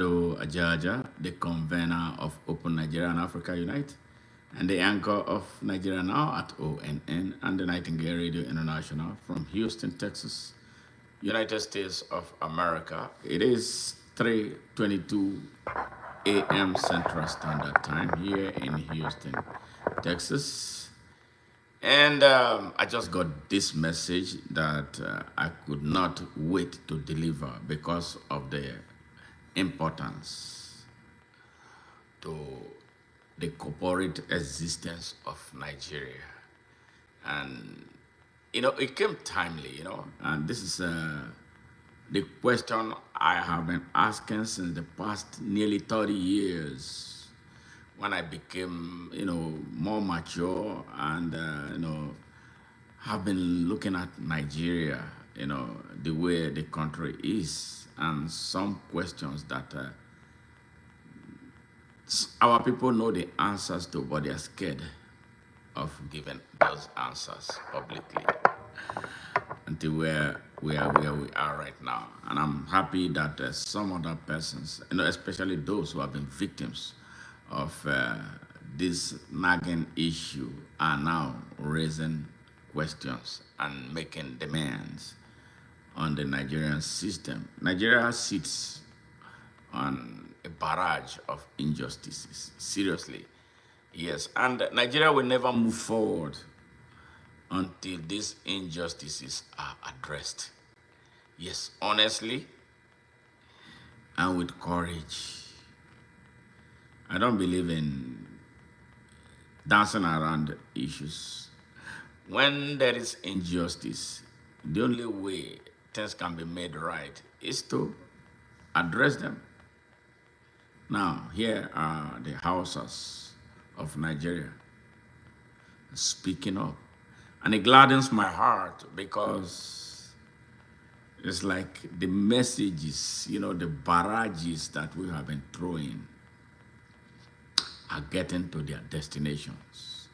Ajaja, the convener of Open Nigeria and Africa Unite, and the anchor of Nigeria Now at ONN and the Nightingale Radio International from Houston, Texas, United States of America. It is 3:22 a.m. Central Standard Time here in Houston, Texas. And I just got this message that I could not wait to deliver because of the importance to the corporate existence of Nigeria. And, it came timely, and this is the question I have been asking since the past nearly 30 years when I became, more mature and, have been looking at Nigeria, the way the country is, and some questions that our people know the answers to, but they are scared of giving those answers publicly until where we are right now. And I'm happy that some other persons, especially those who have been victims of this nagging issue, are now raising questions and making demands on the Nigerian system. Nigeria sits on a barrage of injustices, seriously. Yes, and Nigeria will never move forward until these injustices are addressed. Yes, honestly and with courage. I don't believe in dancing around issues. When there is injustice, the only way things can be made right is to address them. Now, here are the Hausas of Nigeria speaking up. And it gladdens my heart because it's like the messages, the barrages that we have been throwing are getting to their destinations.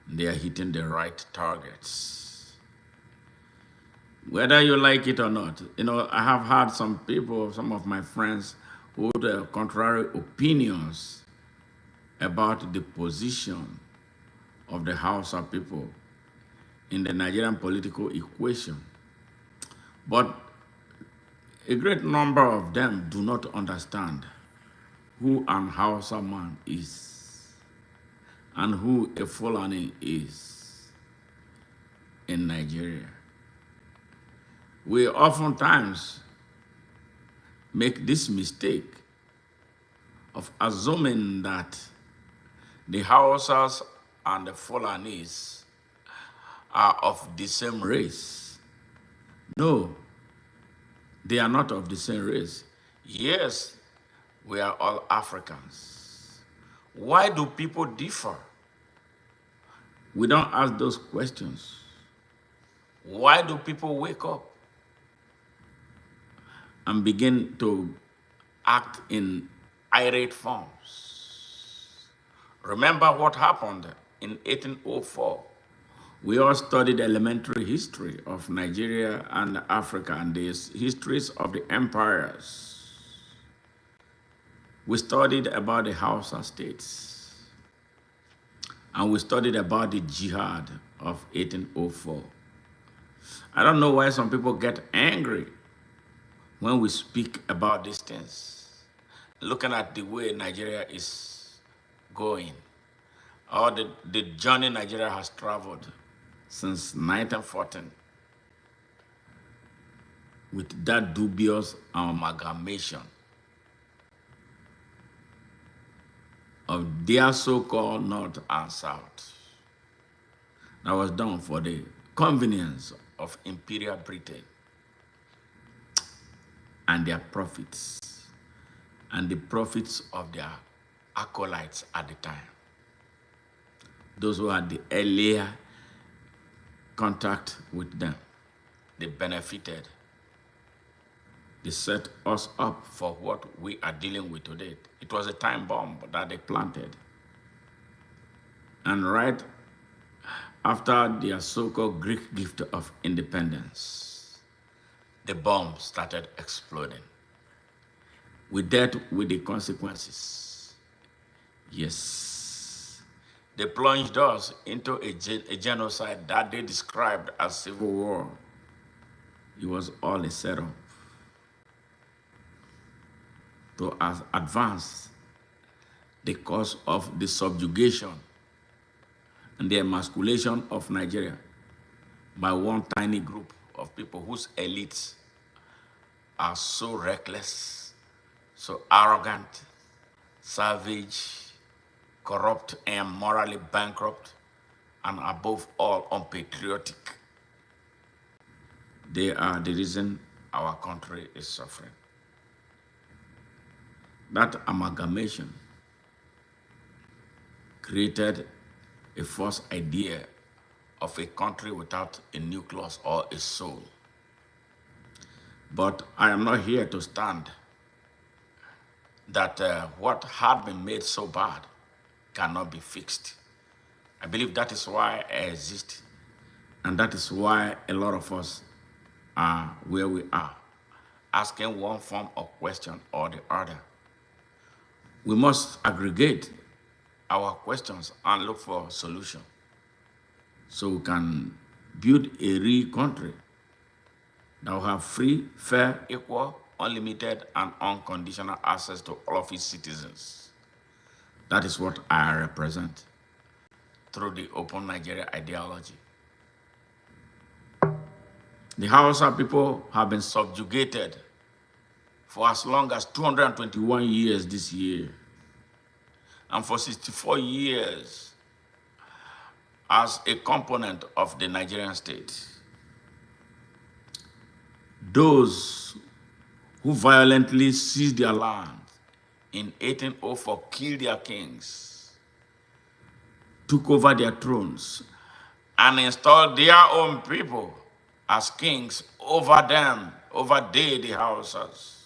They are hitting the right targets. Whether you like it or not, I have had some people, some of my friends, who had contrary opinions about the position of the Hausa people in the Nigerian political equation. But a great number of them do not understand who an Hausa man is and who a Fulani is in Nigeria. We oftentimes make this mistake of assuming that the Hausas and the Fulanis are of the same race. No, they are not of the same race. Yes, we are all Africans. Why do people differ? We don't ask those questions. Why do people wake up and begin to act in irate forms? Remember what happened in 1804. We all studied elementary history of Nigeria and Africa and the histories of the empires. We studied about the Hausa states, and we studied about the jihad of 1804. I don't know why some people get angry when we speak about these things, looking at the way Nigeria is going, or the journey Nigeria has traveled since 1914 with that dubious amalgamation of their so-called North and South that was done for the convenience of Imperial Britain and their profits and the profits of their acolytes at the time. Those who had the earlier contact with them, they benefited. They set us up for what we are dealing with today. It was a time bomb that they planted. And right after their so-called Greek gift of independence, the bomb started exploding. We dealt with the consequences. Yes. They plunged us into a genocide that they described as civil war. It was all a setup to advance the cause of the subjugation and the emasculation of Nigeria by one tiny group of people whose elites are so reckless, so arrogant, savage, corrupt, and morally bankrupt, and above all, unpatriotic. They are the reason our country is suffering. That amalgamation created a false idea of a country without a nucleus or a soul. But I am not here to stand that what had been made so bad cannot be fixed. I believe that is why I exist, and that is why a lot of us are where we are, asking one form of question or the other. We must aggregate our questions and look for a solution so we can build a real country that will have free, fair, equal, unlimited, and unconditional access to all of its citizens. That is what I represent through the Open Nigeria ideology. The Hausa people have been subjugated for as long as 221 years this year, and for 64 years as a component of the Nigerian state. Those who violently seized their land in 1804 killed their kings, took over their thrones, and installed their own people as kings over them, over they, the Hausas.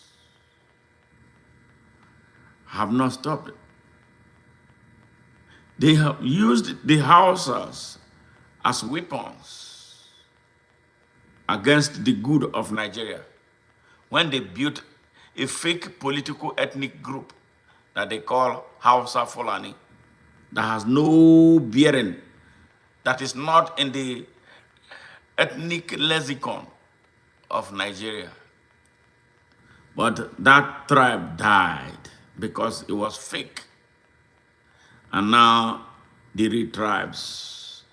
Have not stopped. They have used the Hausas as weapons against the good of Nigeria when they built a fake political ethnic group that they call Hausa Fulani that has no bearing, that is not in the ethnic lexicon of Nigeria. But that tribe died because it was fake. And now the real tribes,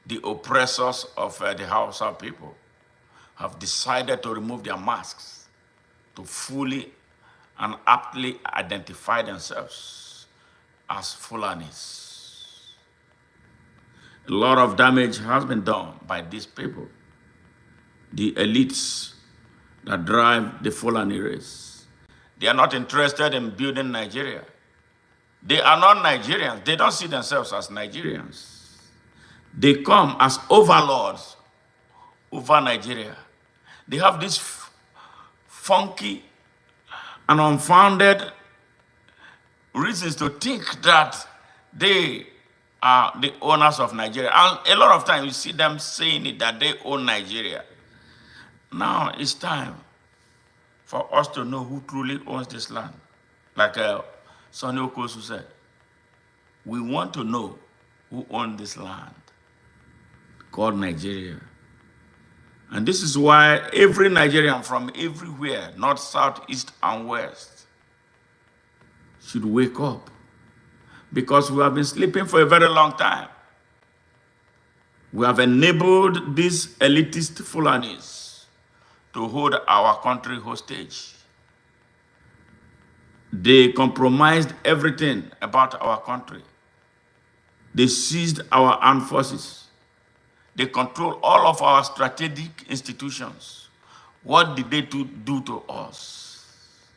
the oppressors of the Hausa people, have decided to remove their masks to fully and aptly identify themselves as Fulanis. A lot of damage has been done by these people, the elites that drive the Fulani race. They are not interested in building Nigeria. They are not Nigerians. They don't see themselves as Nigerians. They come as overlords over Nigeria. They have this funky and unfounded reasons to think that they are the owners of Nigeria. And a lot of times you see them saying it, that they own Nigeria. Now it's time for us to know who truly owns this land. Like Sonny Okosu said, we want to know who owns this land called Nigeria. And this is why every Nigerian from everywhere, north, south, east, and west, should wake up. Because we have been sleeping for a very long time. We have enabled these elitist Fulanis to hold our country hostage. They compromised everything about our country. They seized our armed forces. They control all of our strategic institutions. What did they do to us?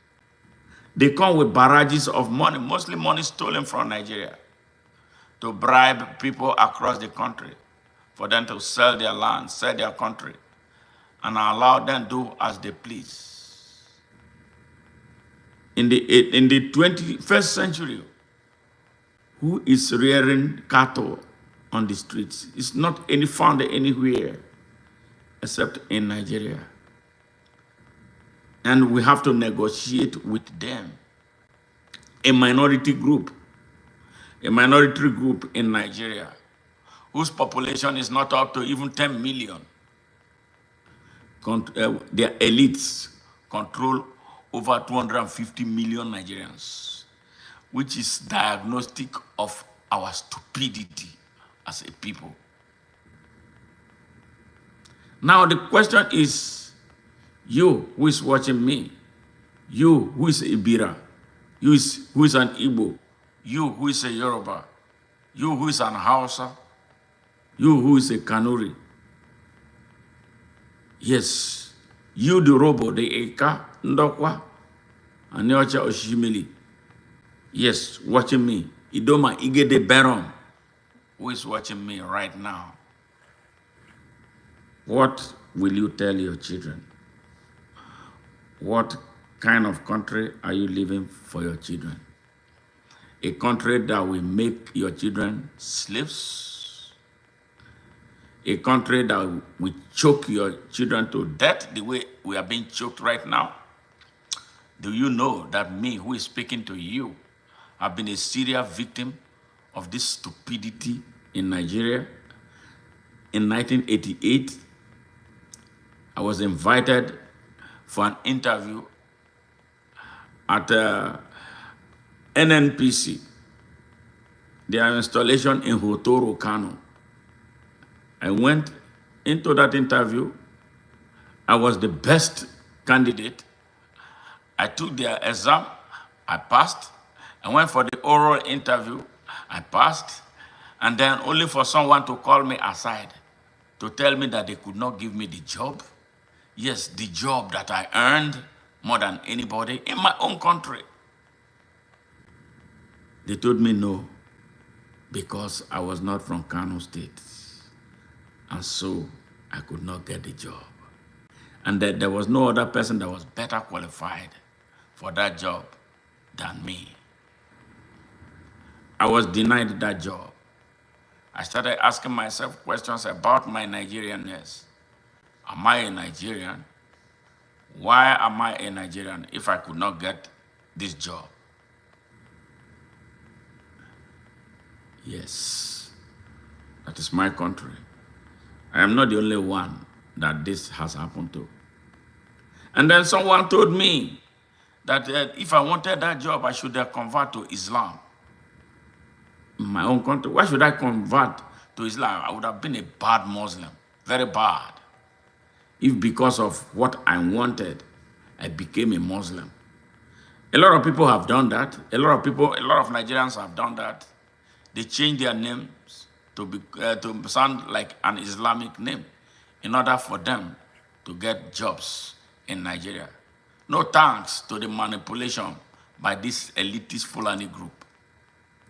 They come with barrages of money, mostly money stolen from Nigeria, to bribe people across the country for them to sell their land, sell their country, and allow them to do as they please. In the 21st century, who is rearing cattle on the streets? It's not found anywhere except in Nigeria. And we have to negotiate with them a minority group in Nigeria, whose population is not up to even 10 million. Their elites control over 250 million Nigerians, which is diagnostic of our stupidity as a people. Now the question is, you who is watching me, you who is a Ibira, who is an Igbo, you who is a Yoruba, you who is an Hausa, you who is a Kanuri. Yes, you the Robo, the Eka, Ndokwa, and Nyocha Oshimili. Yes, watching me. Idoma Igede Baron, who is watching me right now. What will you tell your children? What kind of country are you living for your children? A country that will make your children slaves? A country that will choke your children to death the way we are being choked right now? Do you know that me, who is speaking to you, have been a serious victim of this stupidity in Nigeria? In 1988, I was invited for an interview at NNPC, their installation in Hotoro, Kano. I went into that interview. I was the best candidate. I took their exam, I passed. I went for the oral interview, I passed. And then only for someone to call me aside to tell me that they could not give me the job. Yes, the job that I earned more than anybody in my own country. They told me no, because I was not from Kano State. And so I could not get the job. And that there was no other person that was better qualified for that job than me. I was denied that job. I started asking myself questions about my Nigerianness. Am I a Nigerian? Why am I a Nigerian if I could not get this job? Yes, that is my country. I am not the only one that this has happened to. And then someone told me that if I wanted that job, I should convert to Islam. In my own country, why should I convert to Islam? I would have been a bad Muslim, very bad. If because of what I wanted, I became a Muslim. A lot of people have done that. A lot of Nigerians have done that. They changed their names to sound like an Islamic name in order for them to get jobs in Nigeria. No thanks to the manipulation by this elitist Fulani group.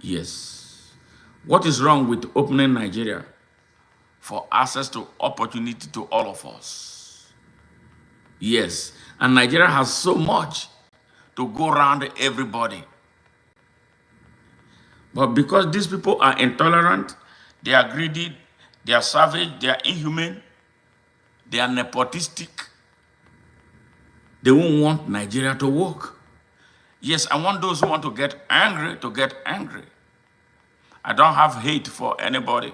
Yes. What is wrong with opening Nigeria for access to opportunity to all of us? Yes. And Nigeria has so much to go around everybody. But because these people are intolerant, they are greedy, they are savage, they are inhumane, they are nepotistic, they won't want Nigeria to work. Yes, I want those who want to get angry to get angry. I don't have hate for anybody,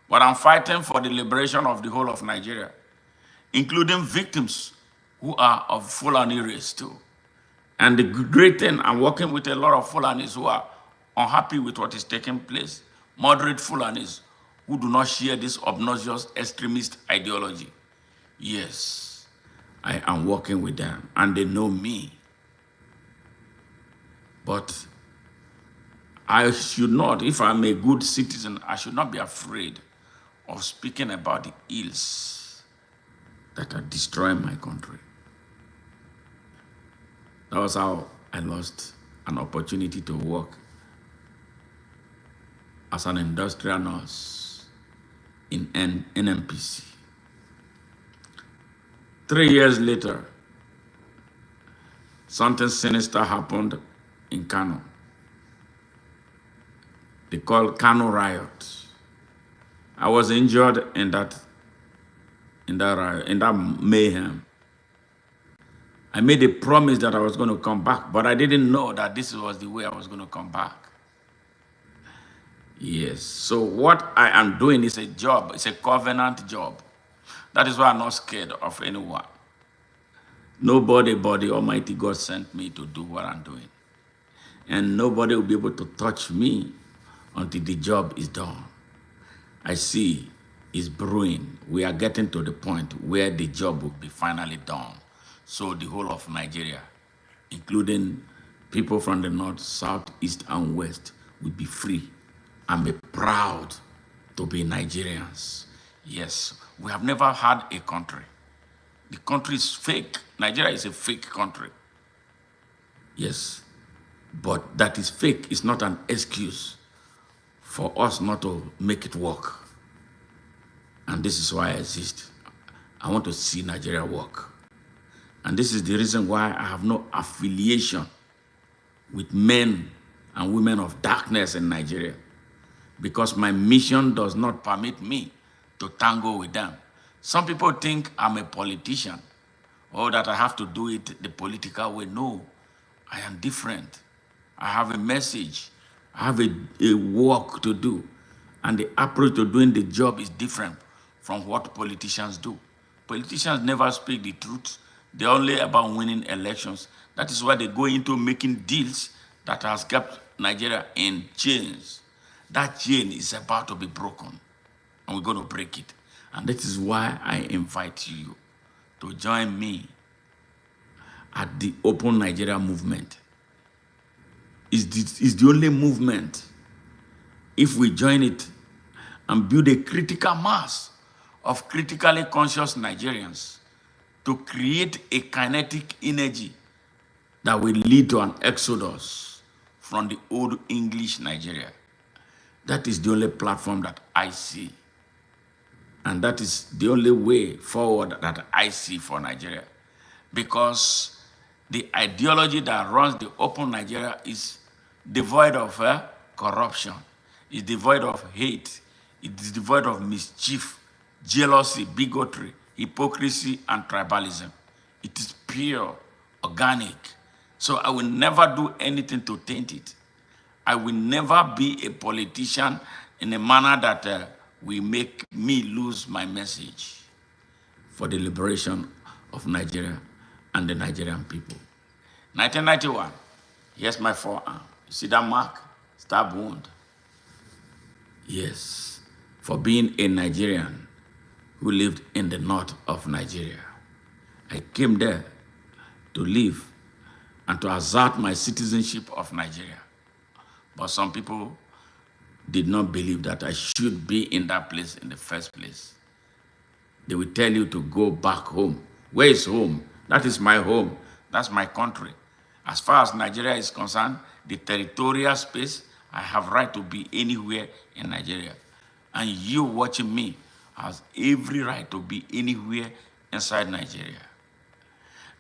but I'm fighting for the liberation of the whole of Nigeria, including victims who are of Fulani race too. And the great thing, I'm working with a lot of Fulanis who are unhappy with what is taking place, moderate Fulanis who do not share this obnoxious extremist ideology. Yes, I am working with them and they know me. But I should not, if I'm a good citizen, I should not be afraid of speaking about the ills that are destroying my country. That was how I lost an opportunity to work as an industrial nurse in NNPC. 3 years later, something sinister happened in Kano. They called Kano riot. I was injured in that riot, in that mayhem. I made a promise that I was going to come back, but I didn't know that this was the way I was going to come back. Yes. So what I am doing is a job. It's a covenant job. That is why I'm not scared of anyone. Nobody but the Almighty God sent me to do what I'm doing. And nobody will be able to touch me until the job is done. I see it's brewing. We are getting to the point where the job will be finally done. So the whole of Nigeria, including people from the north, south, east, and west, will be free and be proud to be Nigerians. Yes, we have never had a country. The country is fake. Nigeria is a fake country. Yes, but that is fake is not an excuse for us not to make it work. And this is why I exist. I want to see Nigeria work. And this is the reason why I have no affiliation with men and women of darkness in Nigeria. Because my mission does not permit me to tango with them. Some people think I'm a politician or that I have to do it the political way. No, I am different. I have a message. I have a work to do. And the approach to doing the job is different from what politicians do. Politicians never speak the truth. They're only about winning elections. That is why they go into making deals that has kept Nigeria in chains. That chain is about to be broken, and we're going to break it. And that is why I invite you to join me at the Open Nigeria movement. It's the only movement. If we join it and build a critical mass of critically conscious Nigerians to create a kinetic energy that will lead to an exodus from the old English Nigeria. That is the only platform that I see. And that is the only way forward that I see for Nigeria. Because the ideology that runs the Open Nigeria is devoid of corruption, is devoid of hate, it is devoid of mischief, jealousy, bigotry, hypocrisy, and tribalism. It is pure, organic. So I will never do anything to taint it. I will never be a politician in a manner that will make me lose my message for the liberation of Nigeria and the Nigerian people. 1991, here's my forearm. You see that mark? Stab wound. Yes, for being a Nigerian who lived in the north of Nigeria. I came there to live and to assert my citizenship of Nigeria. But some people did not believe that I should be in that place in the first place. They will tell you to go back home. Where is home? That is my home. That's my country. As far as Nigeria is concerned, the territorial space, I have right to be anywhere in Nigeria. And you watching me has every right to be anywhere inside Nigeria.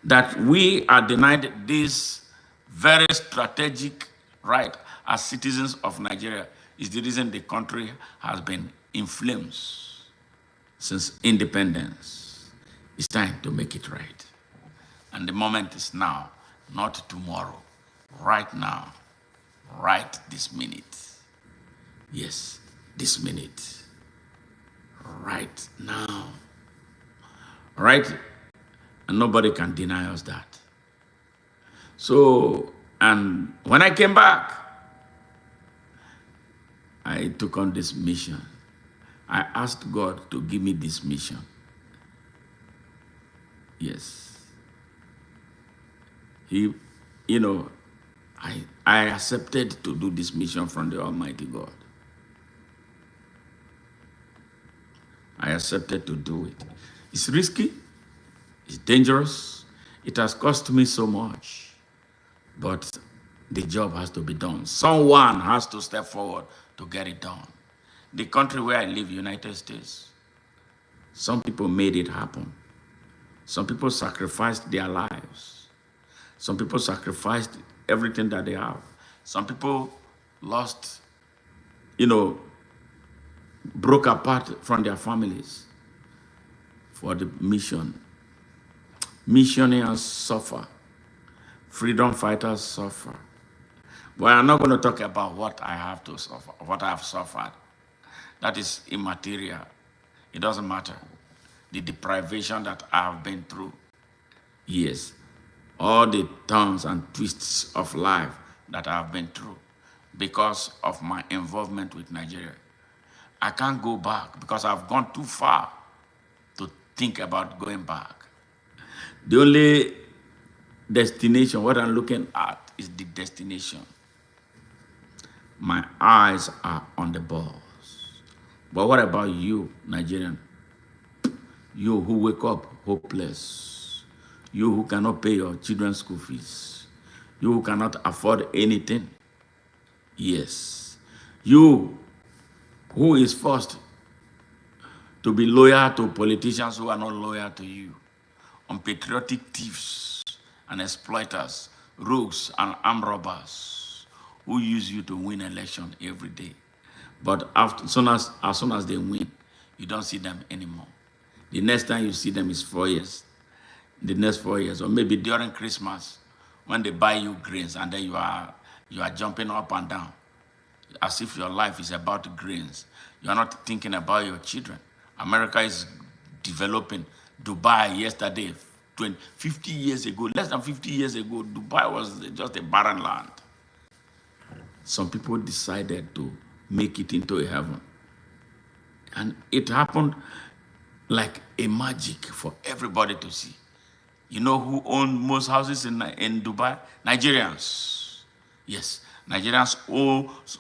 That we are denied this very strategic right as citizens of Nigeria is the reason the country has been in flames since independence. It's time to make it right. And the moment is now, not tomorrow. Right now. Right this minute. Yes, this minute. Right now. Right? And nobody can deny us that. So, and when I came back, I took on this mission. I asked God to give me this mission. Yes. He, I accepted to do this mission from the Almighty God. I accepted to do it. It's risky. It's dangerous. It has cost me so much. But the job has to be done. Someone has to step forward to get it done. The country where I live, United States, some people made it happen. Some people sacrificed their lives. Some people sacrificed everything that they have. Some people lost, broke apart from their families for the mission. Missionaries suffer. Freedom fighters suffer. But I'm not going to talk about what I have to suffer, what I have suffered. That is immaterial. It doesn't matter. The deprivation that I have been through. Yes. All the turns and twists of life that I have been through because of my involvement with Nigeria. I can't go back because I've gone too far to think about going back. The only destination, what I'm looking at, is the destination. My eyes are on the balls. But what about you, Nigerian? You who wake up hopeless. You who cannot pay your children's school fees. You who cannot afford anything. Yes. You who is forced to be loyal to politicians who are not loyal to you. Unpatriotic thieves and exploiters, rogues and armed robbers who use you to win election every day. But as soon as they win, you don't see them anymore. The next time you see them is 4 years. The next 4 years, or maybe during Christmas, when they buy you grains and then you are jumping up and down, as if your life is about grains. You are not thinking about your children. America is developing. Dubai yesterday, 50 years ago, less than 50 years ago, Dubai was just a barren land. Some people decided to make it into a heaven. And it happened like a magic for everybody to see. You know who owned most houses in Dubai? Nigerians. Yes, Nigerians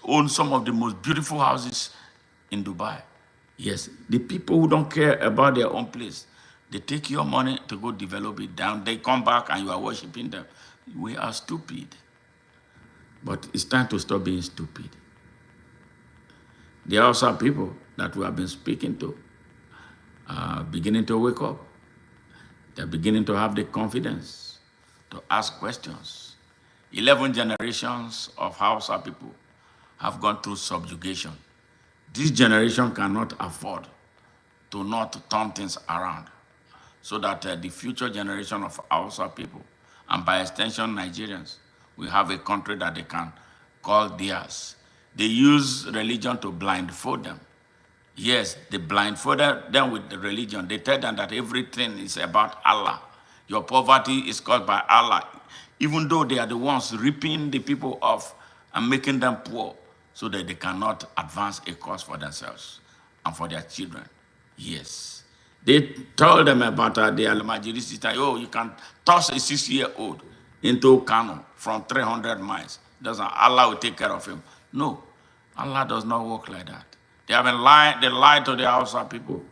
own some of the most beautiful houses in Dubai. Yes, the people who don't care about their own place, they take your money to go develop it down. They come back and you are worshiping them. We are stupid. But it's time to stop being stupid. There are also people that we have been speaking to beginning to wake up. They're beginning to have the confidence to ask questions. 11 generations of Hausa people have gone through subjugation. This generation cannot afford to not turn things around so that the future generation of Hausa people, and by extension Nigerians, will have a country that they can call theirs. They use religion to blindfold them. Yes, they blindfolded them with the religion. They tell them that everything is about Allah. Your poverty is caused by Allah, even though they are the ones ripping the people off and making them poor so that they cannot advance a cause for themselves and for their children. Yes. They told them about the Almajiri system. Oh, you can toss a 6-year-old into Kano from 300 miles. Doesn't Allah will take care of him? No, Allah does not work like that. They lied to the Hausa people,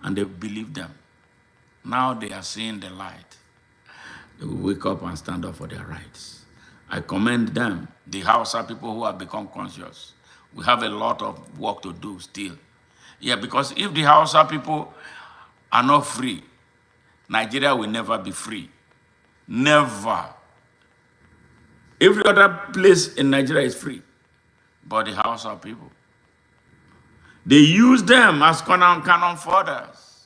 and they believed them. Now they are seeing the light. They will wake up and stand up for their rights. I commend them, the Hausa people who have become conscious. We have a lot of work to do still. Yeah, because if the Hausa people are not free, Nigeria will never be free. Never. Every other place in Nigeria is free, but the Hausa people, they use them as cannon foders.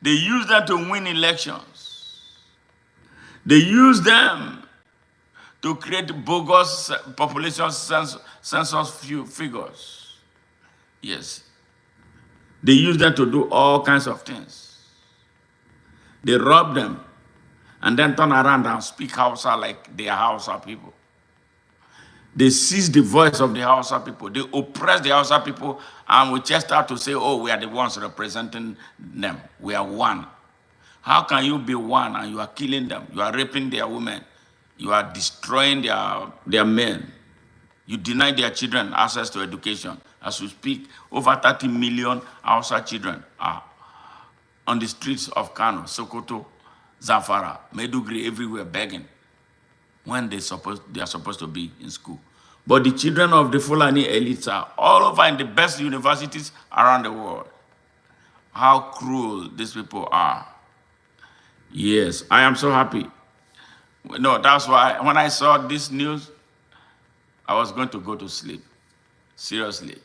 They use them to win elections. They use them to create bogus population census figures. Yes. They use them to do all kinds of things. They rob them and then turn around and speak Hausa like they are Hausa people. They seize the voice of the Hausa people. They oppress the Hausa people, and we just have to say, oh, we are the ones representing them. We are one. How can you be one and you are killing them? You are raping their women. You are destroying their men. You deny their children access to education. As we speak, over 30 million Hausa children are on the streets of Kano, Sokoto, Zamfara, Maiduguri, everywhere begging, when they are supposed to be in school. But the children of the Fulani elites are all over in the best universities around the world. How cruel these people are. Yes, I am so happy. No, that's why when I saw this news, I was going to go to sleep. Seriously.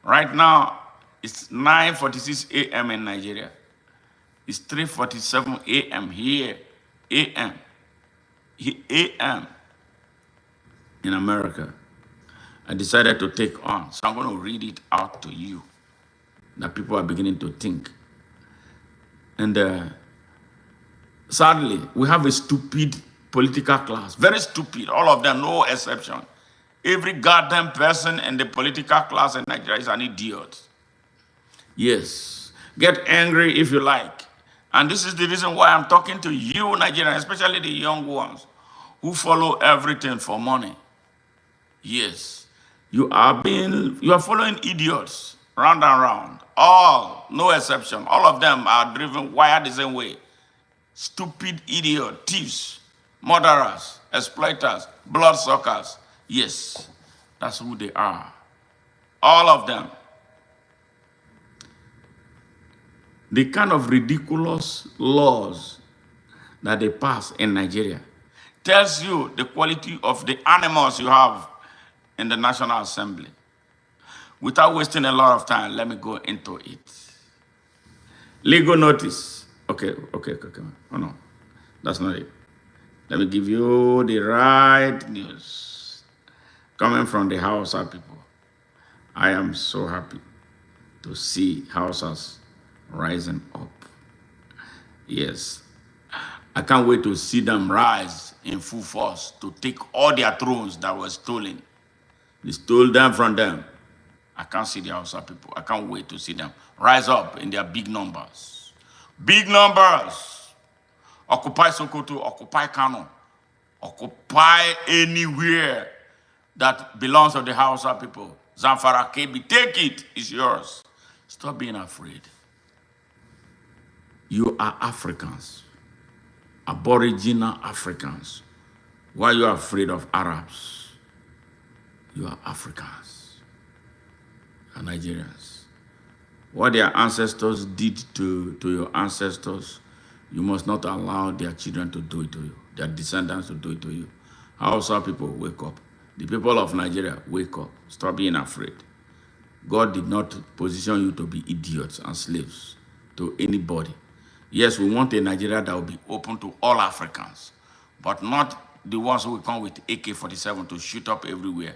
Right now, it's 9:46 a.m. in Nigeria. It's 3:47 a.m. here, a.m. a.m. in America. I decided to take on. So I'm going to read it out to you that people are beginning to think. And sadly, we have a stupid political class. Very stupid. All of them, no exception. Every goddamn person in the political class in Nigeria is an idiot. Yes. Get angry if you like. And this is the reason why I'm talking to you, Nigerians, especially the young ones who follow everything for money. Yes. You are following idiots round and round. All, no exception. All of them are driven, wired the same way. Stupid idiot, thieves, murderers, exploiters, bloodsuckers. Yes, that's who they are. All of them. The kind of ridiculous laws that they pass in Nigeria tells you the quality of the animals you have in the National Assembly. Without wasting a lot of time, let me go into it. Legal notice. Okay. Oh no, that's not it. Let me give you the right news. Coming from the Hausa people, I am so happy to see Hausas rising up. Yes, I can't wait to see them rise in full force to take all their thrones that were stolen. They stole them from them. I can't see the Hausa people. I can't wait to see them rise up in their big numbers. Big numbers. Occupy Sokoto, occupy Kano, occupy anywhere that belongs to the Hausa people. Zamfara, Kebbi, take it, it's yours. Stop being afraid. You are Africans, Aboriginal Africans. Why are you afraid of Arabs? You are Africans and Nigerians. What their ancestors did to your ancestors, you must not allow their children to do it to you, their descendants to do it to you. Hausa people, wake up. The people of Nigeria, wake up. Stop being afraid. God did not position you to be idiots and slaves to anybody. Yes, we want a Nigeria that will be open to all Africans, but not the ones who will come with AK-47 to shoot up everywhere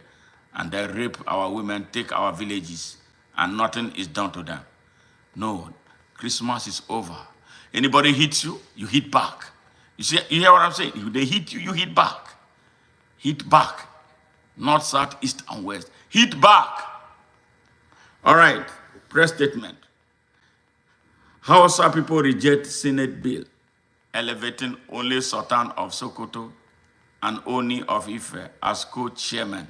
and then rape our women, take our villages, and nothing is done to them. No, Christmas is over. Anybody hits you, you hit back. You see, you hear what I'm saying? If they hit you, you hit back. Hit back. North, south, east, and west. Hit back. All right, press statement. Hausa people reject Senate bill elevating only Sultan of Sokoto and Oni of Ife as co-chairman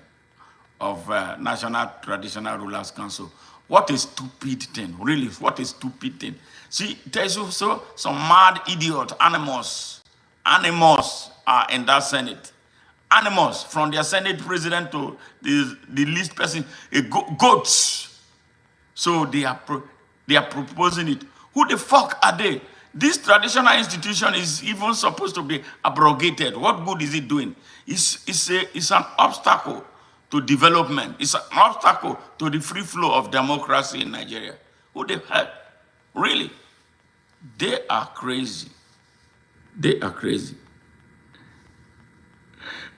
of National Traditional Rulers Council. What a stupid thing, really, what a stupid thing. See, there's also some mad idiot animals are in that Senate. Animals, from their Senate president to the least person, goats. So they are proposing it. Who the fuck are they? This traditional institution is even supposed to be abrogated. What good is it doing? It's an obstacle to development. It's an obstacle to the free flow of democracy in Nigeria. Who the hell? Really? They are crazy. They are crazy.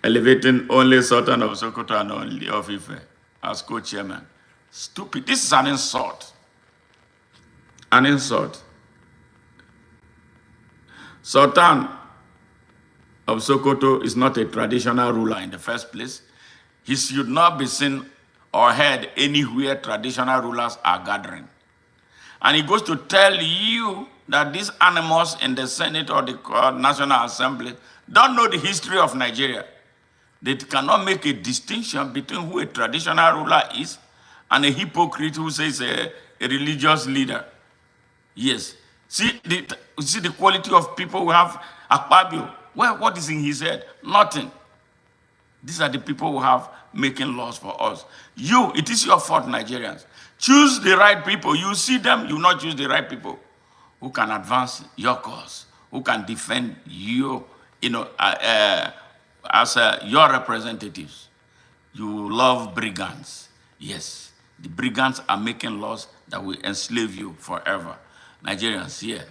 Elevating only Sultan of Sokoto and only of Ife as co-chairman. Stupid. This is an insult. An insult. Sultan of Sokoto is not a traditional ruler in the first place. He should not be seen or heard anywhere traditional rulers are gathering. And he goes to tell you that these animals in the Senate or the National Assembly don't know the history of Nigeria. They cannot make a distinction between who a traditional ruler is and a hypocrite who says a religious leader. Yes. See the quality of people we have. Akpabio, well, what is in his head? Nothing. These are the people who have making laws for us. It is your fault, Nigerians. Choose the right people. You see them, you not choose the right people who can advance your cause, who can defend you, as your representatives. You love brigands. Yes, the brigands are making laws that will enslave you forever. Nigerians, here,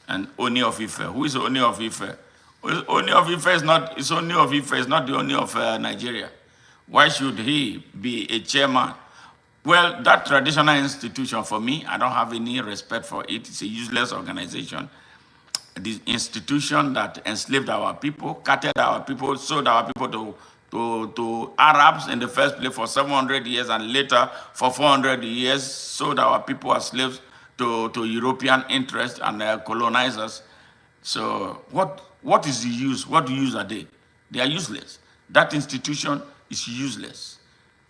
and Oni of Ife. Who is Oni of Ife? Oni of Ife is not, it's Oni of Ife, it's not the Oni of Nigeria. Why should he be a chairman? Well, that traditional institution, for me, I don't have any respect for it. It's a useless organization. The institution that enslaved our people, carted our people, sold our people to Arabs in the first place for 700 years, and later for 400 years sold our people as slaves to European interests and colonizers. So what is the use? What use are they? They are useless. That institution is useless.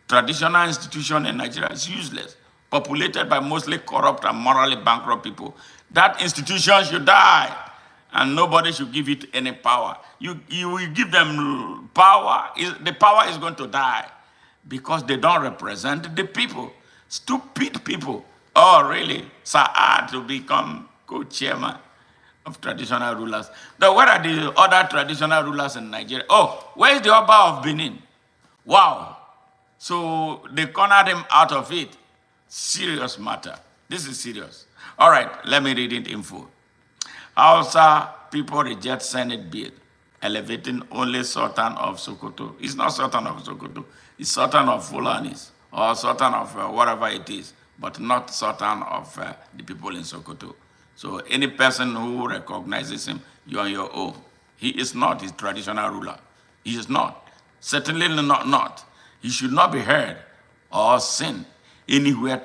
Traditional institution in Nigeria is useless, populated by mostly corrupt and morally bankrupt people. That institution should die, and nobody should give it any power. You will give them power, the power is going to die because they don't represent the people. Stupid people. Oh, really? Saad to become co-chairman of traditional rulers. Now, where are the other traditional rulers in Nigeria? Oh, where is the Oba of Benin? Wow. So they cornered him out of it. Serious matter. This is serious. All right, let me read it in full. Hausa people reject Senate bill elevating only Sultan of Sokoto. It's not Sultan of Sokoto. It's Sultan of Fulanis or Sultan of whatever it is, but not Sultan of the people in Sokoto. So any person who recognizes him, you're on your own. He is not his traditional ruler. He is not. Certainly not. He should not be heard or seen anywhere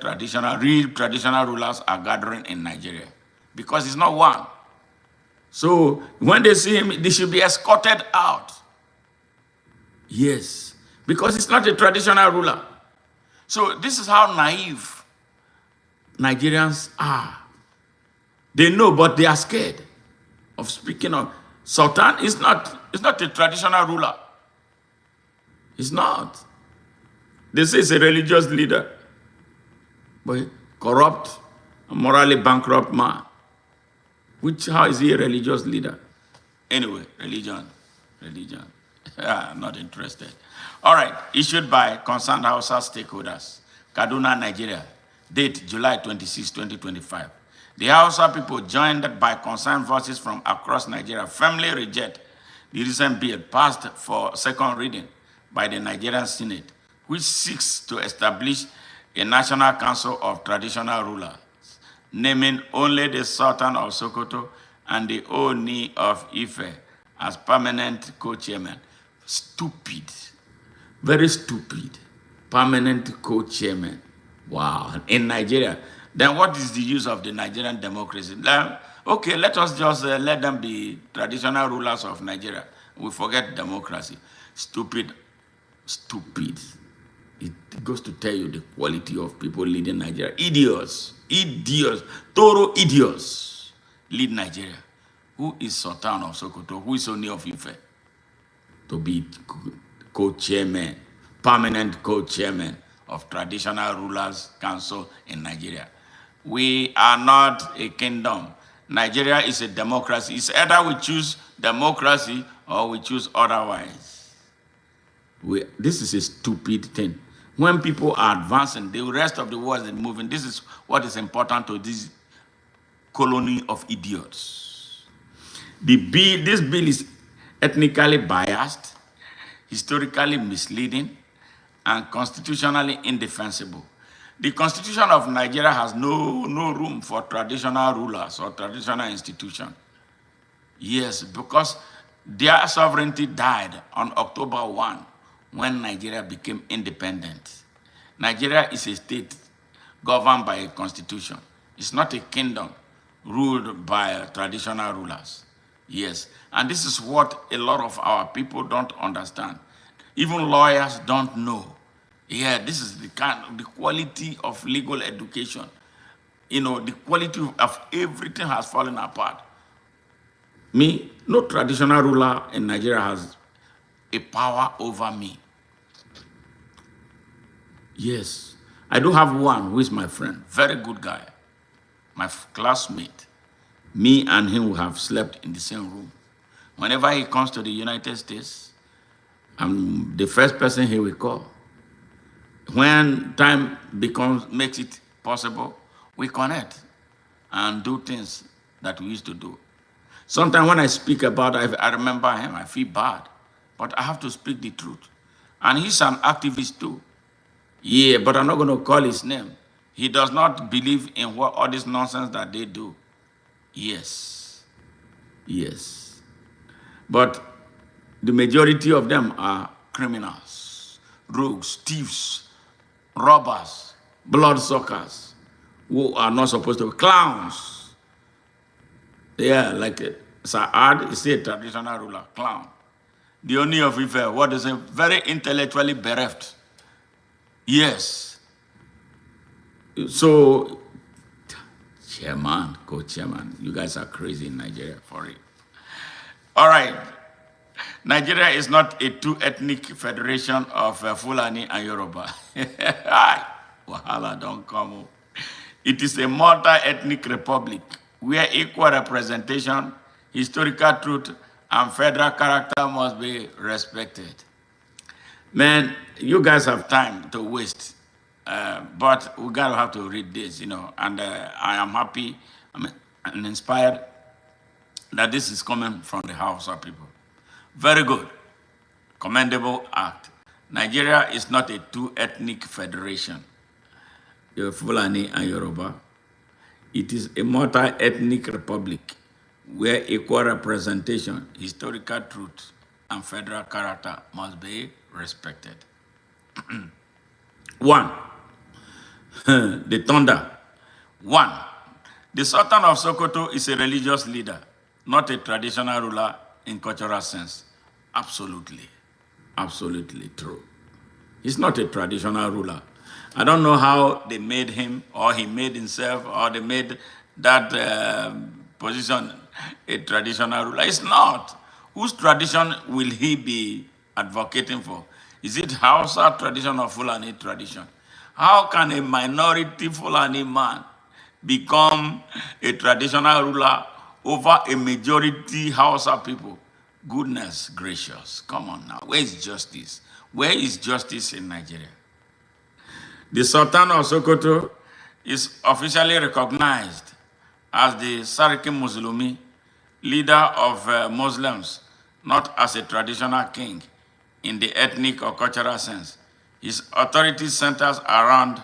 real traditional rulers are gathering in Nigeria, because it's not one. So when they see him, they should be escorted out. Yes, because it's not a traditional ruler. So this is how naive Nigerians are. They know, but they are scared of speaking of. Sultan is not a traditional ruler. It's not. They say he's a religious leader, but corrupt, morally bankrupt man. How is he a religious leader? Anyway, religion. Not interested. All right, issued by concerned Hausas stakeholders, Kaduna, Nigeria. Date July 26, 2025. The Hausa people, joined by concerned voices from across Nigeria, firmly reject the recent bill passed for second reading by the Nigerian Senate, which seeks to establish a national council of traditional rulers, naming only the Sultan of Sokoto and the Oni of Ife as permanent co-chairmen. Stupid. Very stupid. Permanent co-chairmen. Wow. In Nigeria. Then what is the use of the Nigerian democracy? Okay, let us just let them be traditional rulers of Nigeria. We forget democracy. Stupid. It goes to tell you the quality of people leading Nigeria. Idiots, thorough idiots lead Nigeria. Who is Sultan of Sokoto? Who is Oni of Ife? To be co-chairman, permanent co-chairman of Traditional Rulers Council in Nigeria. We are not a kingdom. Nigeria is a democracy. It's either we choose democracy or we choose otherwise. This is a stupid thing. When people are advancing, the rest of the world is moving. This is what is important to this colony of idiots. This bill is ethnically biased, historically misleading, and constitutionally indefensible. The Constitution of Nigeria has no room for traditional rulers or traditional institutions. Yes, because their sovereignty died on October 1 when Nigeria became independent. Nigeria is a state governed by a constitution. It's not a kingdom ruled by traditional rulers. Yes, and this is what a lot of our people don't understand. Even lawyers don't know. Yeah, this is the quality of legal education. You know, the quality of everything has fallen apart. No traditional ruler in Nigeria has a power over me. Yes, I do have one who is my friend, very good guy, my classmate. Me and him will have slept in the same room. Whenever he comes to the United States, I'm the first person he will call. When time makes it possible, we connect and do things that we used to do. Sometimes when I speak about I remember him, I feel bad. But I have to speak the truth. And he's an activist too. Yeah, but I'm not going to call his name. He does not believe in what all this nonsense that they do. Yes. Yes. But the majority of them are criminals, rogues, thieves, robbers, bloodsuckers, who are not supposed to be clowns. Yeah, like Saad is a traditional ruler, clown. The Oni of Ife, what is it? Very intellectually bereft. Yes. So, chairman, co-chairman, you guys are crazy in Nigeria for it. All right. Nigeria is not a two-ethnic federation of Fulani and Yoruba. Wahala don't come. It is a multi-ethnic republic where equal representation, historical truth, and federal character must be respected. Man, you guys have time to waste, but we gotta have to read this, and I am happy and inspired that this is coming from the Hausa people. Very good, commendable act. Nigeria is not a two-ethnic federation, the Fulani and Yoruba. It is a multi-ethnic republic where equal representation, historical truth, and federal character must be respected. One, the thunder. One, the Sultan of Sokoto is a religious leader, not a traditional ruler in cultural sense. Absolutely, absolutely true. He's not a traditional ruler. I don't know how they made him, or he made himself, or they made that position a traditional ruler. It's not. Whose tradition will he be advocating for? Is it Hausa tradition or Fulani tradition? How can a minority Fulani man become a traditional ruler over a majority Hausa people? Goodness gracious, come on now. Where is justice? Where is justice in Nigeria? The Sultan of Sokoto is officially recognized as the Sarki Muslimi, leader of Muslims, not as a traditional king in the ethnic or cultural sense. His authority centers around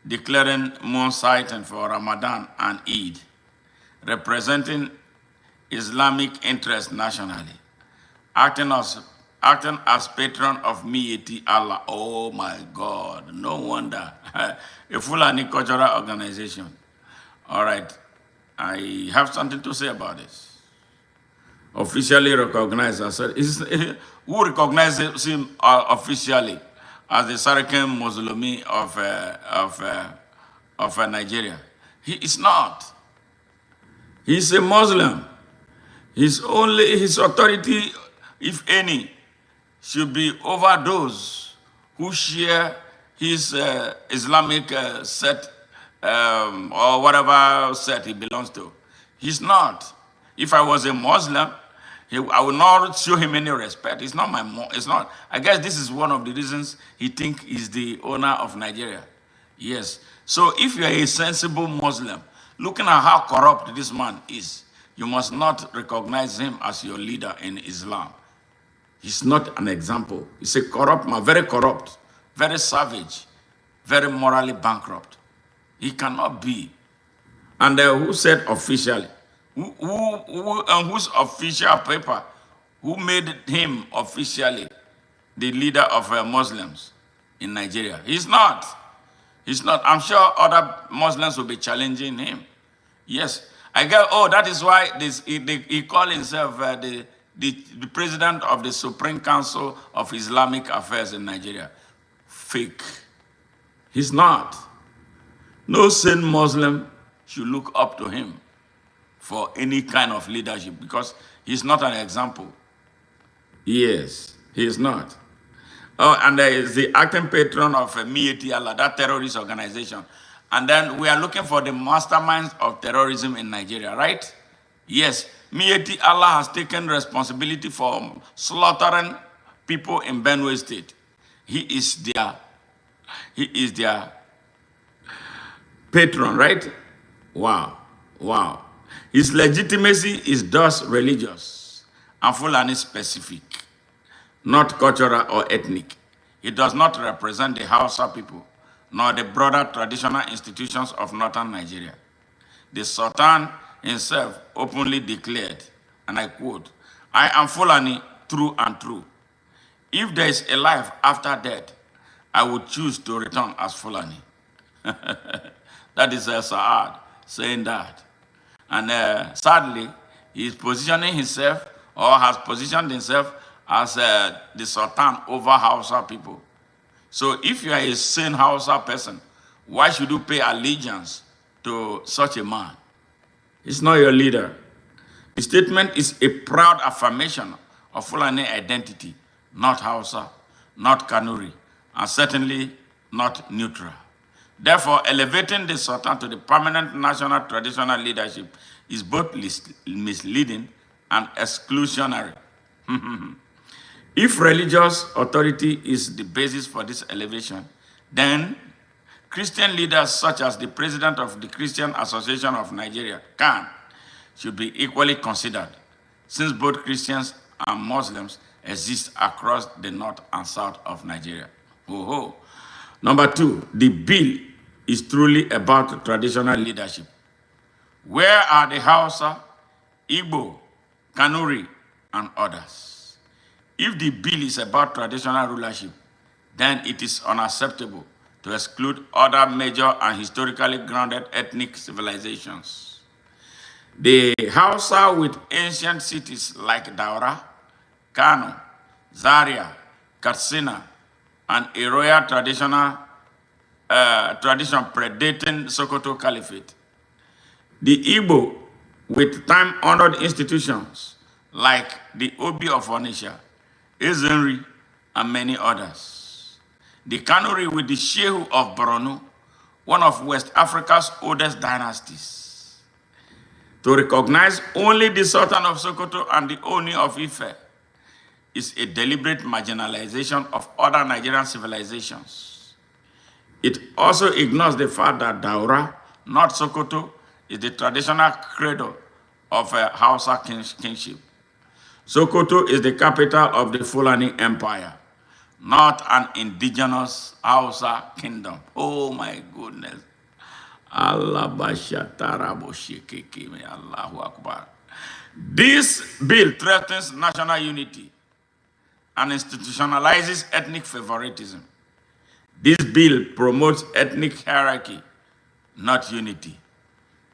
declaring moon sighting for Ramadan and Eid, representing Islamic interests nationally, acting as patron of Mieti Allah. Oh my God, no wonder. A Fulani cultural organization. All right, I have something to say about this. Officially recognized as who recognizes him officially as the Sarkin Muslimi of Nigeria? He is not. He's a Muslim. His authority, if any, should be over those who share his Islamic set or whatever set he belongs to. He's not. If I was a Muslim, I would not show him any respect. It's not it's not. I guess this is one of the reasons he thinks he's the owner of Nigeria. Yes. So if you're a sensible Muslim, looking at how corrupt this man is, you must not recognize him as your leader in Islam. He's not an example. He's a corrupt man, very corrupt, very savage, very morally bankrupt. He cannot be. And who said officially? Whose official paper? Who made him officially the leader of Muslims in Nigeria? He's not. He's not. I'm sure other Muslims will be challenging him. Yes. I get, that is why he called himself the president of the Supreme Council of Islamic Affairs in Nigeria. Fake. He's not. No sane Muslim should look up to him for any kind of leadership because he's not an example. Yes, he is not. Oh, and there is the acting patron of Mieti Allah, that terrorist organization. And then we are looking for the masterminds of terrorism in Nigeria, right? Yes, Mieti Allah has taken responsibility for slaughtering people in Benue State. He is their patron, right? Wow, wow. His legitimacy is thus religious and Fulani specific, not cultural or ethnic. He does not represent the Hausa people, nor the broader traditional institutions of northern Nigeria. The Sultan himself openly declared, and I quote, "I am Fulani through and through. If there is a life after death, I would choose to return as Fulani." That is Saad saying that. And sadly, he is positioning himself or has positioned himself as the Sultan over Hausa people. So if you are a sane Hausa person, why should you pay allegiance to such a man? He's not your leader. The statement is a proud affirmation of Fulani identity, not Hausa, not Kanuri, and certainly not neutral. Therefore, elevating the Sultan to the permanent national traditional leadership is both misleading and exclusionary. If religious authority is the basis for this elevation, then Christian leaders such as the president of the Christian Association of Nigeria, CAN, should be equally considered, since both Christians and Muslims exist across the north and south of Nigeria. Oh. Number two, the bill is truly about traditional leadership. Where are the Hausa, Igbo, Kanuri, and others? If the bill is about traditional rulership, then it is unacceptable to exclude other major and historically grounded ethnic civilizations. The Hausa with ancient cities like Daura, Kano, Zaria, Katsina, and a royal tradition predating Sokoto Caliphate. The Igbo with time-honored institutions like the Obi of Onitsha, Ezenri, and many others. The Kanuri with the Shehu of Borno, one of West Africa's oldest dynasties. To recognize only the Sultan of Sokoto and the Oni of Ife is a deliberate marginalization of other Nigerian civilizations. It also ignores the fact that Daura, not Sokoto, is the traditional cradle of Hausa kingship. Sokoto is the capital of the Fulani Empire, not an indigenous Hausa kingdom. Oh my goodness. Allahu Akbar. This bill threatens national unity and institutionalizes ethnic favoritism. This bill promotes ethnic hierarchy, not unity,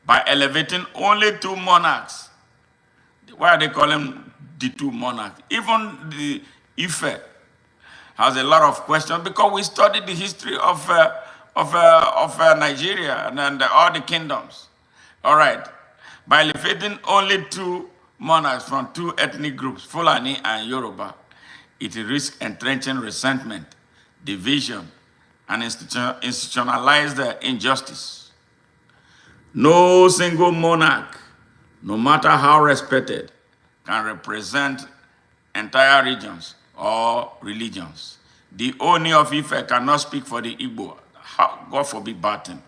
by elevating only two monarchs. Why are they calling the two monarchs? Even the Ife has a lot of questions because we studied the history of Nigeria and all the kingdoms. All right, by elevating only two monarchs from two ethnic groups, Fulani and Yoruba, it risks entrenching resentment, division, and institutionalized injustice. No single monarch, no matter how respected, can represent entire regions or religions. The Oni of Ife cannot speak for the Igbo, God forbid Batin,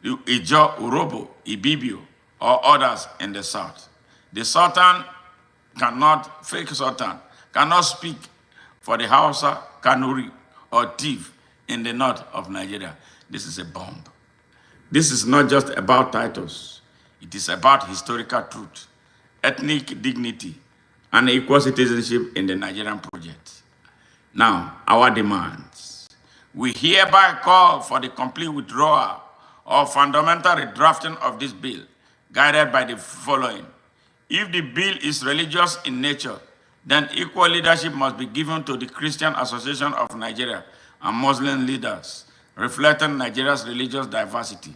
Ijo, Urobo, Ibibio, or others in the south. The Sultan cannot, fake Sultan, cannot speak for the Hausa, Kanuri, or Tiv in the north of Nigeria. This is a bomb. This is not just about titles. It is about historical truth, ethnic dignity, and equal citizenship in the Nigerian project. Now, our demands. We hereby call for the complete withdrawal or fundamental redrafting of this bill, guided by the following. If the bill is religious in nature, then equal leadership must be given to the Christian Association of Nigeria and Muslim leaders, reflecting Nigeria's religious diversity.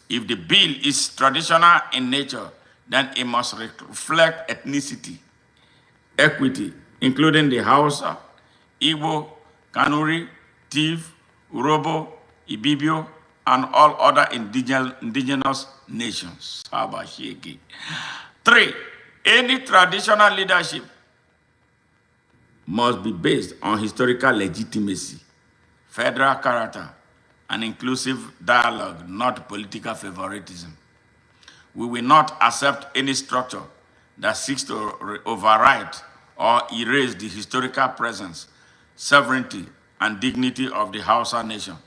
If the bill is traditional in nature, then it must reflect ethnicity, equity, including the Hausa, Igbo, Kanuri, Tiv, Urobo, Ibibio, and all other indigenous nations. 3, any traditional leadership must be based on historical legitimacy, federal character, and inclusive dialogue, not political favoritism. We will not accept any structure that seeks to override or erase the historical presence, sovereignty, and dignity of the Hausa nation,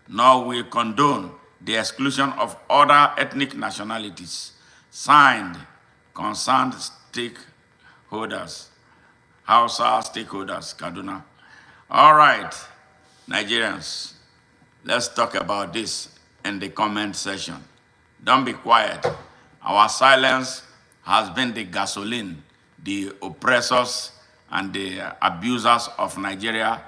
nor will condone the exclusion of other ethnic nationalities. Signed, concerned stakeholders, Hausa stakeholders, Kaduna. All right, Nigerians, let's talk about this in the comment section. Don't be quiet. Our silence has been the gasoline the oppressors and the abusers of Nigeria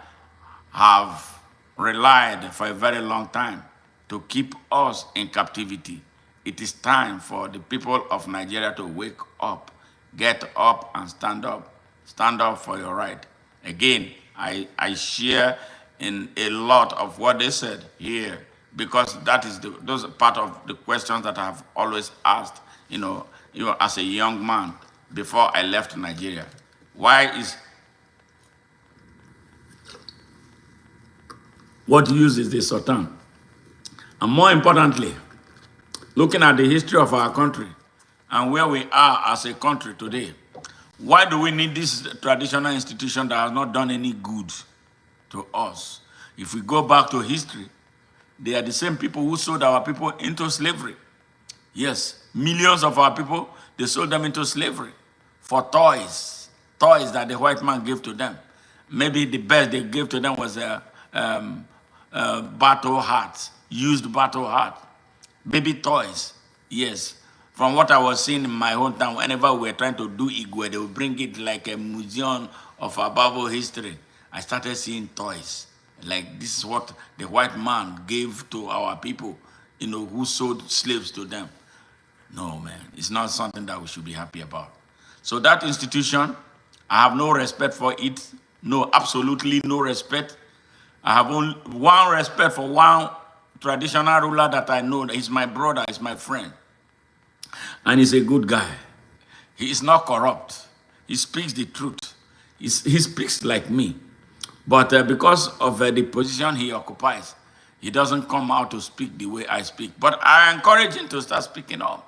have relied for a very long time to keep us in captivity. It is time for the people of Nigeria to wake up, get up and stand up. Stand up for your right. Again, I share in a lot of what they said here because that is those are part of the questions that I have always asked, as a young man before I left Nigeria. What use is the Sultan? And more importantly, looking at the history of our country and where we are as a country today, why do we need this traditional institution that has not done any good to us? If we go back to history, they are the same people who sold our people into slavery. Yes, millions of our people, they sold them into slavery for toys that the white man gave to them. Maybe the best they gave to them was a battle hat, used battle hat, baby toys. Yes, from what I was seeing in my hometown, whenever we were trying to do Igwe, they would bring it like a museum of our Bible history. I started seeing toys. Like this is what the white man gave to our people, who sold slaves to them. No, man, it's not something that we should be happy about. So that institution, I have no respect for it. No, absolutely no respect. I have only one respect for one traditional ruler that I know. He's my brother, he's my friend. And he's a good guy. He is not corrupt. He speaks the truth. He speaks like me. But because of the position he occupies, he doesn't come out to speak the way I speak. But I encourage him to start speaking up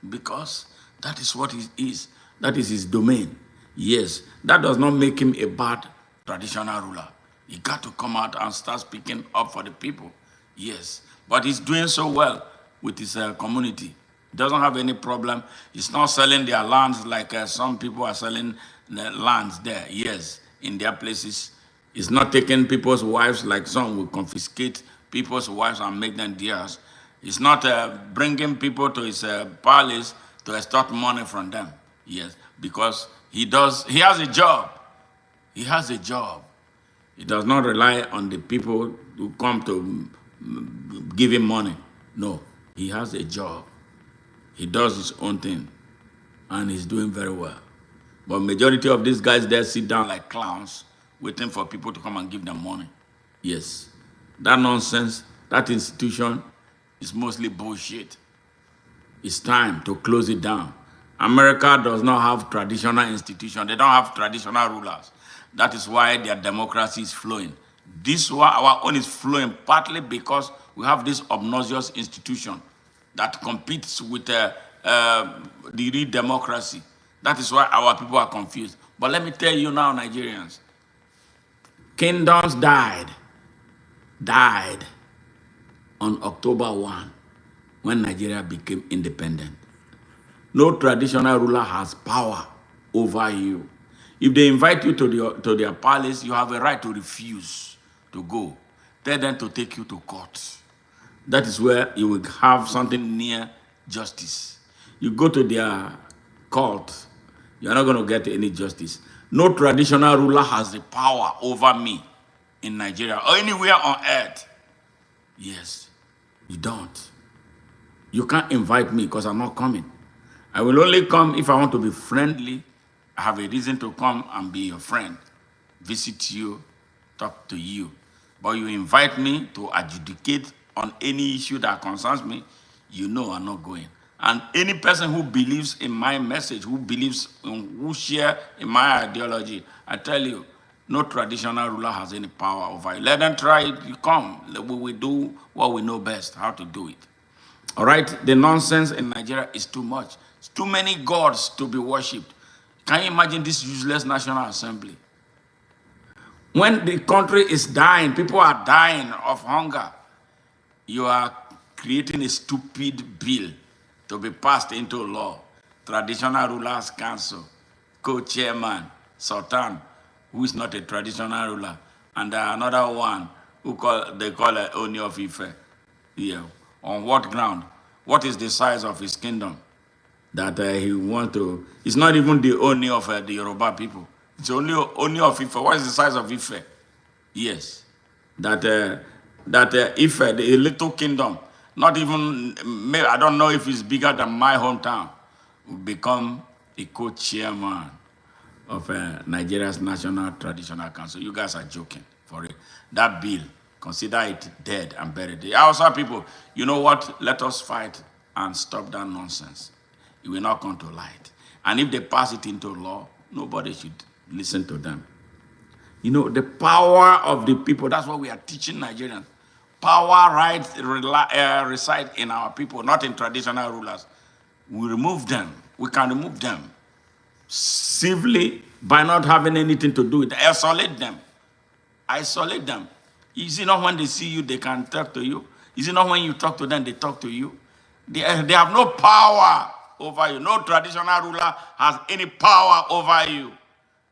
because that is what he is. That is his domain. Yes, that does not make him a bad traditional ruler. He got to come out and start speaking up for the people. Yes, but he's doing so well with his community. Doesn't have any problem. He's not selling their lands like some people are selling the lands there. Yes, in their places. He's not taking people's wives like some will confiscate people's wives and make them theirs. He's not bringing people to his palace to extort money from them. Yes, because he has a job. He has a job. He does not rely on the people who come to give him money. No, he has a job. He does his own thing, and he's doing very well. But majority of these guys there sit down like clowns, waiting for people to come and give them money. Yes, that nonsense, that institution is mostly bullshit. It's time to close it down. America does not have traditional institutions. They don't have traditional rulers. That is why their democracy is flowing. Our own is flowing partly because we have this obnoxious institution that competes with the real democracy. That is why our people are confused. But let me tell you now, Nigerians, kingdoms died on October 1 when Nigeria became independent. No traditional ruler has power over you. If they invite you to their palace, you have a right to refuse to go. Tell them to take you to court. That is where you will have something near justice. You go to their court, you're not going to get any justice. No traditional ruler has the power over me in Nigeria or anywhere on earth. Yes, you don't. You can't invite me because I'm not coming. I will only come if I want to be friendly. I have a reason to come and be your friend, visit you, talk to you. But you invite me to adjudicate on any issue that concerns me, you know I'm not going. And any person who believes in my message, who share in my ideology, I tell you, no traditional ruler has any power over you. Let them try it, you come. We will do what we know best, how to do it. All right? The nonsense in Nigeria is too much. It's too many gods to be worshipped. Can you imagine this useless National Assembly? When the country is dying, people are dying of hunger, you are creating a stupid bill to be passed into law. Traditional Rulers Council, co-chairman, Sultan, who is not a traditional ruler, and another one who they call it Oni of Ife. Yeah. On what ground? What is the size of his kingdom? That he want to, it's not even the Oni of the Yoruba people. It's only Oni of Ife. What is the size of Ife? Yes. That Ife, the little kingdom, not even, I don't know if it's bigger than my hometown, will become a co-chairman of Nigeria's National Traditional Council. You guys are joking for it. That bill, consider it dead and buried. The Hausa people, you know what? Let us fight and stop that nonsense. It will not come to light. And if they pass it into law, nobody should listen to them. You know, the power of the people, that's what we are teaching Nigerians. Power rights reside in our people, not in traditional rulers. We remove them. We can remove them civilly by not having anything to do with it. Isolate them. Isolate them. Is it not when they see you, they can talk to you? Is it not when you talk to them, they talk to you? They have no power over you. No traditional ruler has any power over you.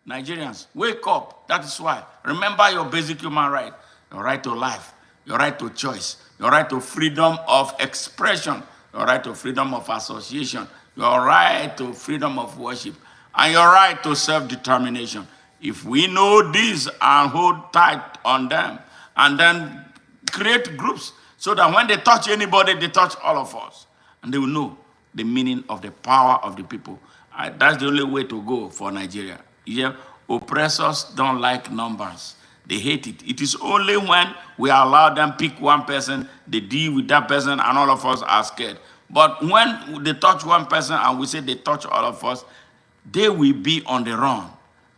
Nigerians, wake up. That is why. Remember your basic human right. Your right to life. Your right to choice. Your right to freedom of expression. Your right to freedom of association. Your right to freedom of worship. And your right to self-determination. If we know these and hold tight on them, and then create groups so that when they touch anybody, they touch all of us. And they will know the meaning of the power of the people. That's the only way to go for Nigeria. Yeah, oppressors don't like numbers. They hate it. It is only when we allow them pick one person, they deal with that person, and all of us are scared. But when they touch one person and we say they touch all of us, they will be on the run.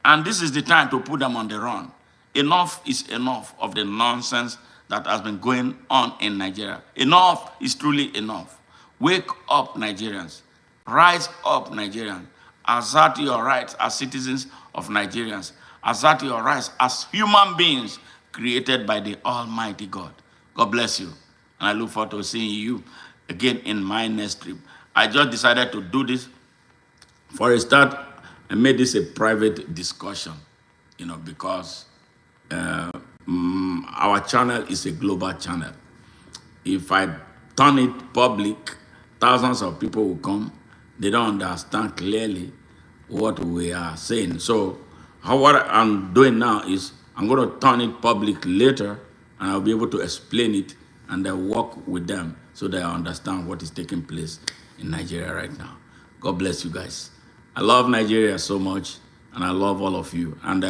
And this is the time to put them on the run. Enough is enough of the nonsense that has been going on in Nigeria. Enough is truly enough. Wake up, Nigerians. Rise up, Nigerians. Assert your rights as citizens of Nigerians. Assert your rights as human beings created by the Almighty God. God bless you. And I look forward to seeing you again in my next trip. I just decided to do this. For a start, I made this a private discussion, because our channel is a global channel. If I turn it public, thousands of people will come. They don't understand clearly what we are saying. So what I'm doing now is I'm going to turn it public later, and I'll be able to explain it and then work with them so they understand what is taking place in Nigeria right now. God bless you guys. I love Nigeria so much, and I love all of you. And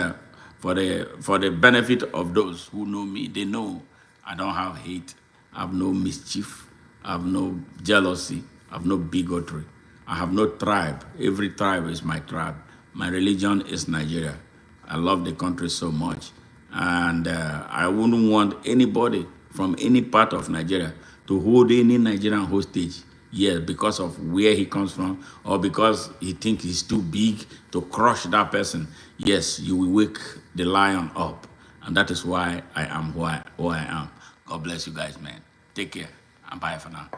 for the benefit of those who know me, they know I don't have hate, I have no mischief, I have no jealousy, I have no bigotry, I have no tribe. Every tribe is my tribe. My religion is Nigeria. I love the country so much, and I wouldn't want anybody from any part of Nigeria to hold any Nigerian hostage. Yes, because of where he comes from, or because he thinks he's too big to crush that person. Yes, you will wake the lion up. And that is why I am who I am. God bless you guys, man. Take care, and bye for now.